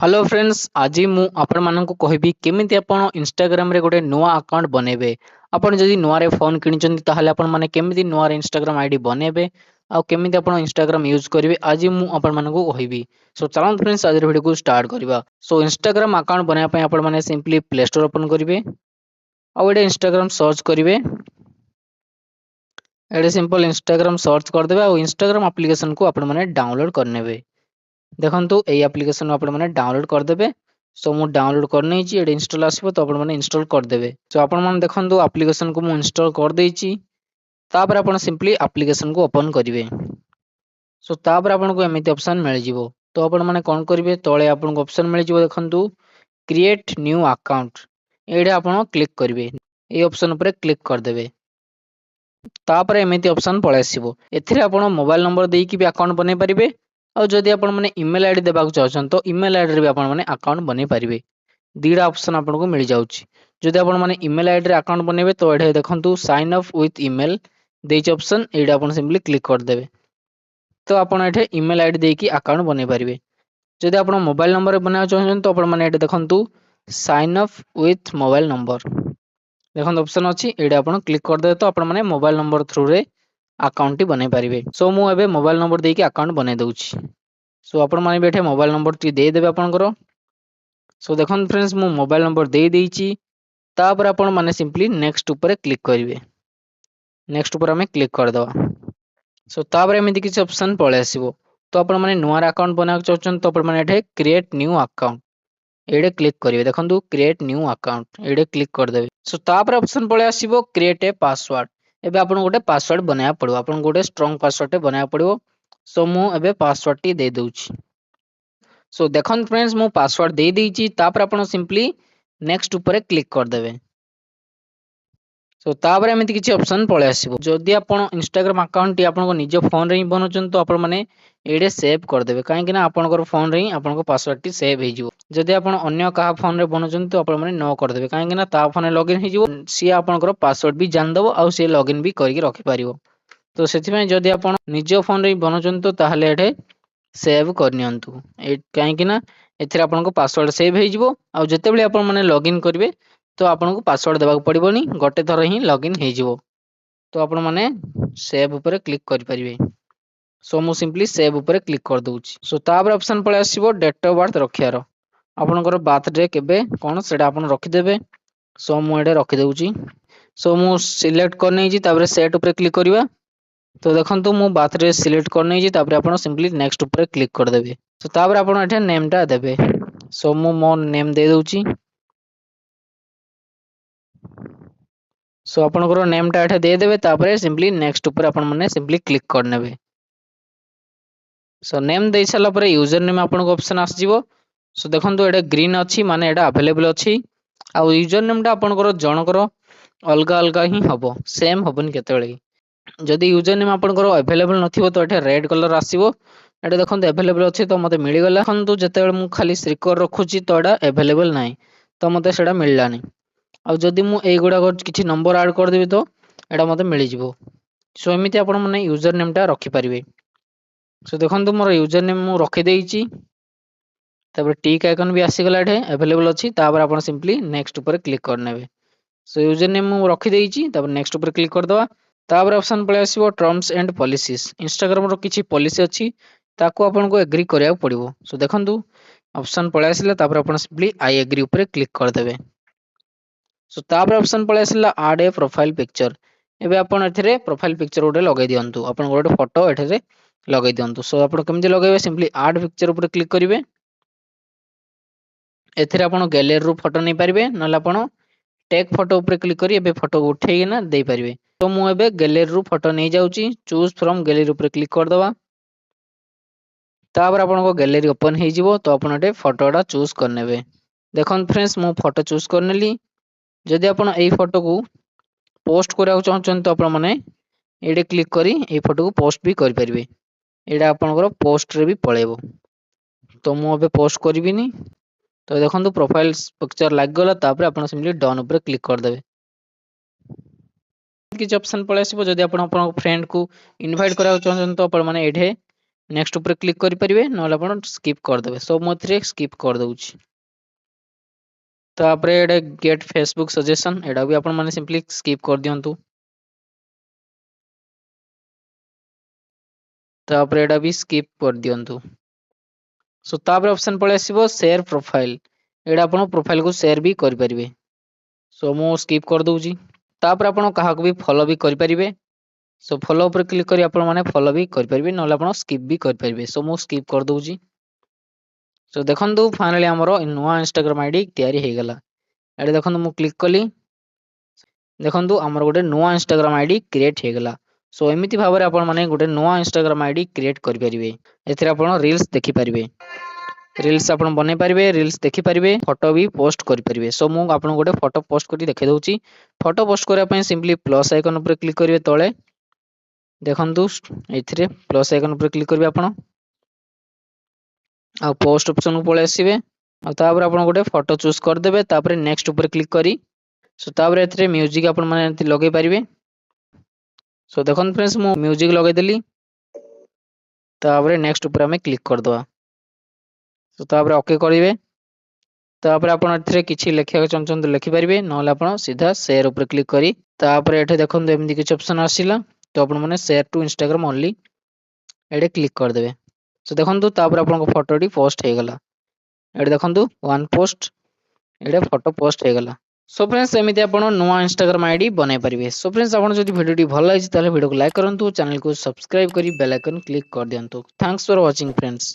Hello friends, आज मु आपण मानक कहबी केमिति आपण इंस्टाग्राम रे गोटे नुआ अकाउंट बनेबे। आपण जदि नुआ रे फोन किनिचंती ताहाले आपण माने केमिति नुआ रे इंस्टाग्राम आईडी बनेबे आ केमिति आपण इंस्टाग्राम यूज करिवे आज मु आपण मानक कहबी। सो चलो फ्रेंड्स आज वीडियो को स्टार्ट करबा। सो इंस्टाग्राम अकाउंट बनाया पय आपण माने सिंपली प्ले स्टोर ओपन करिवे आ एडे इंस्टाग्राम सर्च करिवे। एडे सिंपल इंस्टाग्राम सर्च कर देबे आ इंस्टाग्राम एप्लीकेशन को आपण माने डाउनलोड करनेबे। देखंतु ए एप्लीकेशन आपण माने डाउनलोड कर देबे। सो मु डाउनलोड कर नै छी एडे इंस्टॉल आसीबो तो आपण माने इंस्टॉल कर देबे। सो आपण माने देखंतु एप्लीकेशन को मु इंस्टॉल कर देई छी। तापर आपण सिंपली एप्लीकेशन को ओपन करिवे। सो तापर आपण को एमिति ऑप्शन मिल जिवो। तो आपण माने कोन करिवे तळे आपण को ऑप्शन मिल जिवो देखंतु क्रिएट न्यू अकाउंट। एडे आपण क्लिक करिवे। ए ऑप्शन ऊपर क्लिक कर देबे। तापर एमिति ऑप्शन पळे आसीबो। एथिरे आपण मोबाइल नंबर देई कि भी अकाउंट बने परिबे। और जदि आपण माने ईमेल आईडी देबाक चाहछन तो ईमेल आईडी रे भी आपण माने अकाउंट बने परिबे। दीडा ऑप्शन आपण को मिल जाउची। जदि आपण माने ईमेल आईडी रे अकाउंट बनेबे तो एठे देखंतु साइन अप विथ ईमेल देइछ ऑप्शन एडा आपण सिंपली क्लिक कर देबे। तो आपण एठे ईमेल आईडी देकी अकाउंट बने परिबे। जदि आपण मोबाइल नंबर बनावा चाहछन तो आपण माने एठे देखंतु sign up with mobile number देखंतु ऑप्शन अछि एडा आपण क्लिक कर देबे तो आपण माने मोबाइल नंबर थ्रू रे अकाउंट टी बने परिबे। सो मु एबे मोबाइल नंबर देकी अकाउंट बने दउची। सो आपण माने बेठे मोबाइल नंबर टी दे देबे आपनकर। सो देखन फ्रेंड्स मु मोबाइल नंबर दे देइची। तापर आपण माने सिंपली नेक्स्ट ऊपर क्लिक करिवे। नेक्स्ट ऊपर हमें क्लिक कर दवा। सो तापर एमिति किछ ऑप्शन पळे आसीबो। तो आपण माने नुआ अकाउंट बनाक चाहछन तो आपण माने एठे क्रिएट न्यू अकाउंट एडे क्लिक करिवे। देखंतु क्रिएट न्यू अकाउंट एडे क्लिक कर देबे। सो तापर ऑप्शन पळे आसीबो क्रिएट ए पासवर्ड। एबे आपण गोटे पासवर्ड बनाया पड़ो। आपण गोटे स्ट्रांग पासवर्ड बनाया पड़ो। सो मु एबे पासवर्ड टी दे दउची। सो देखन फ्रेंड्स मु पासवर्ड दे देइची। तापर आपण सिंपली नेक्स्ट ऊपर क्लिक कर देबे। सो तापर एमिति किछि ऑप्शन पळे आसीबो। जदि आपण इंस्टाग्राम अकाउंट टी आपण को निज फोन रे ही बनोचन तो आपण माने एडे सेव कर देबे। काहे कि ना आपनकर फोन रे ही आपनको पासवर्ड टी सेव हे जिवो। जदि आपण अन्य कहा फोन रे बनोचन तो आपण माने न कर देबे। काहे कि ना ता फोन रे लॉगिन हे जिवो। सी आपनकर पासवर्ड भी जान दबो आ से लॉगिन भी करके रखि पारिबो। तो सेति में जदि आपण निज फोन रे बनोचन तो ताहाले एठे सेव करनियंतु। काहे कि ना एथिरे आपनको पासवर्ड सेव हे जिवो आ जते बेले आपण माने लॉगिन करिवे तो आपनको पासवर्ड देबाक पड़िबोनी। गोटे थर ही लॉगिन हे जिवो। तो आपण माने सेव ऊपर क्लिक करि परिबे। सो मु सिंपली सेव ऊपर क्लिक कर दउची। सो तापर ऑप्शन पळे आसीबो डेट ऑफ बर्थ रखियार। आपनकर बर्थडे केबे कोन सेटा आपण रखि देबे। सो मु एडे रखि दउची। सो मु सिलेक्ट कर नै छी तापर सेट ऊपर क्लिक करिवा। तो देखंतु मु बर्थडे सिलेक्ट कर नै छी तापर आपण सिंपली नेक्स्ट ऊपर क्लिक कर देबे। सो तापर आपण एठे नेम टा देबे। सो मु मो नेम दे दउची। सो आपनकर नेम टा एठे दे देबे तापर सिंपली नेक्स्ट ऊपर आपण माने सिंपली क्लिक कर नेबे। सो नेम दे साला परे यूजर नेम आपन को ऑप्शन आस जिवो। सो देखंतु एडे ग्रीन अछि माने एडा अवेलेबल अछि। आ यूजर नेम टा आपनकर जनकर अलगा अलगा ही हबो, सेम हबन केतेबेले। जदि यूजर नेम आपनकर अवेलेबल नथिबो तो एठे रेड कलर आसीबो। एडे देखंतु अवेलेबल अछि तो मते मिली गला। देखंतु जेतेबेले मु खाली श्रीकर रखुची तो एडा अवेलेबल नाही तो मते सेडा मिलला नाही। आ जदि मु एई गुडा किछि नंबर ऐड कर देबी तो एडा मते मिली जिवो। सो एमिति आपण माने यूजर नेम टा रखि परिबे। सो देखंतु मोर यूजर नेम मु रखि देइची। तापर टिक आइकन भी आसी गला एठे अवेलेबल अछि। तापर आपण सिंपली नेक्स्ट ऊपर क्लिक कर नेबे। सो यूजर नेम मु रखि देइची तापर नेक्स्ट ऊपर क्लिक कर दवा। तापर ऑप्शन पळे आसीबो टर्म्स एंड पॉलिसीज। इंस्टाग्राम रो किछि पॉलिसी अछि ताको आपण को एग्री करिया पड़िबो। सो देखंतु ऑप्शन पळे आसिला तापर आपण सिंपली आई एग्री ऊपर क्लिक कर देबे। सो तापर ऑप्शन पळे आसिला ऐड ए प्रोफाइल पिक्चर। एबे आपण एथिरे प्रोफाइल पिक्चर उडे लगै दियंतु। आपण गोटे फोटो एठेरे लगै दियंतु। सो आपण केमि लगैबे सिंपली ऐड पिक्चर ऊपर क्लिक करिवे। एथिरे आपण गैलरी रो फोटो नै परिबे नले आपण टेक फोटो ऊपर क्लिक करी एबे फोटो उठेई ना दे परिबे। तो मु एबे गैलरी रो फोटो नै जाउची। चूज फ्रॉम गैलरी ऊपर क्लिक कर दवा। तापर आपण को गैलरी ओपन हे जिवो तो आपण एटे फोटोडा चूज कर नेबे। देखन फ्रेंड्स मु फोटो चूज कर नेली। जदि आपण एई फोटो को पोस्ट करिया चाहछन तो आपण माने एडे क्लिक करी एई फोटो को पोस्ट भी कर परिबे। एडा आपनकर पोस्ट रे भी पळेबो। तो मु एबे पोस्ट करबिनी। तो देखंतु प्रोफाइल पिक्चर लाग गला तापर आपण सिंपली डन ऊपर क्लिक कर देबे। किछ ऑप्शन पळे आसीबो। जदि आपण फ्रेंड को इनवाइट करिया चाहछन तो आपण माने एठे नेक्स्ट ऊपर क्लिक करि परिबे नले आपण स्किप कर देबे। सो मो एथिरे स्किप कर दउची। तापरे एडे गेट फेसबुक सजेशन एडा भी आपण माने सिंपली स्किप कर दियंतु। तापरे एडा भी स्किप कर दियंतु। सो तापरे ऑप्शन पळे आसीबो शेयर प्रोफाइल एडा आपण प्रोफाइल को शेयर भी करि परिबे। सो मो स्किप कर दउची। तापरे आपण काहाको भी फॉलो भी करि परिबे। सो फॉलो ऊपर क्लिक करी आपण माने फॉलो भी करि परिबे नले आपण स्किप भी करि परिबे। सो मो स्किप कर दउची। सो देखंतु फाइनली हमरो नुवा इंस्टाग्राम आईडी तयारी हे गला। एडे देखंतु मु क्लिक कली देखंतु हमर गोटे नुवा इंस्टाग्राम आईडी क्रिएट हे गला। सो एमिति भाबरे आपण माने गोटे नुवा इंस्टाग्राम आईडी क्रिएट करि परिबे। एथिरे आपण रील्स देखि परिबे। रील्स आपण बने परिबे, रील्स देखि परिबे, फोटो भी पोस्ट करि परिबे। सो मु आपण गोटे फोटो पोस्ट करि देखै दउची। फोटो पोस्ट करिया पय सिंपली प्लस आइकन ऊपर क्लिक करिवे तळे देखंतु एथिरे प्लस आइकन ऊपर क्लिक करिवे आपण आ पोस्ट ऑप्शन को पळे आसीबे आ तापर आपण गोटे फोटो चूज कर देबे। तापर नेक्स्ट ऊपर क्लिक करी सो तापर एथिरे म्यूजिक आपण माने एथि लगे परिबे। सो देखन फ्रेंड्स मु म्यूजिक लगे देली तापर नेक्स्ट ऊपर हमें क्लिक कर दवा। सो तापर ओके करिवे तापर आपण एथिरे किछि लेखिया चंचन लिखि परिबे नले आपण सीधा शेयर ऊपर क्लिक करी तापर एठे देखन एमदी किछि ऑप्शन आसीला तो आपण माने शेयर टू इंस्टाग्राम ओनली एडे क्लिक कर देबे। सो देखंतु तापर आपण फोटोटी पोस्ट हे गला। एडे देखंतु वन पोस्ट एडे फोटो पोस्ट हे गला। सो फ्रेंड्स एमिति आपण नुवा इंस्टाग्राम आईडी बनाई परिबे। सो फ्रेंड्स आपण जदि वीडियोटी भल लागिछि ताले वीडियो को लाइक करंतु, चैनल को सब्सक्राइब करी बेल आइकन क्लिक कर दियंतु। Thanks for watching friends.